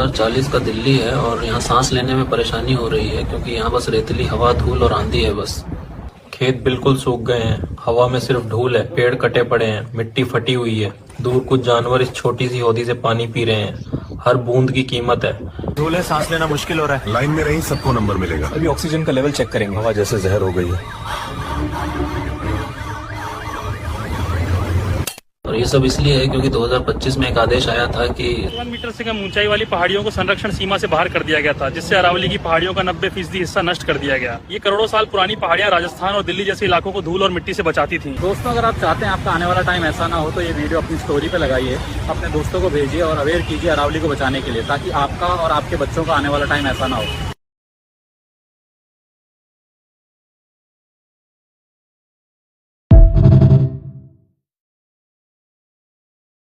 2040 का दिल्ली है और यहाँ सांस लेने में परेशानी हो रही है क्योंकि यहाँ बस रेतीली हवा, धूल और आंधी है बस। खेत बिल्कुल सूख गए हैं, हवा में सिर्फ धूल है, पेड़ कटे पड़े हैं, मिट्टी फटी हुई है। दूर कुछ जानवर इस छोटी सी हौदी से पानी पी रहे हैं। हर बूंद की कीमत है। धूल है, सांस लेना मुश्किल हो रहा है। लाइन में रही, सबको नंबर मिलेगा। अभी ऑक्सीजन का लेवल चेक करेंगे। हवा जैसे जहर हो गई है। और ये सब इसलिए है क्योंकि 2025 में एक आदेश आया था कि 1 मीटर से कम ऊंचाई वाली पहाड़ियों को संरक्षण सीमा से बाहर कर दिया गया था, जिससे अरावली की पहाड़ियों का 90% हिस्सा नष्ट कर दिया गया। ये करोड़ों साल पुरानी पहाड़ियां राजस्थान और दिल्ली जैसे इलाकों को धूल और मिट्टी से बचाती थी। दोस्तों, अगर आप चाहते हैं आपका आने वाला टाइम ऐसा ना हो तो ये वीडियो अपनी स्टोरी पे लगाइए, अपने दोस्तों को भेजिए और अवेयर कीजिए अरावली को बचाने के लिए, ताकि आपका और आपके बच्चों का आने वाला टाइम ऐसा ना हो।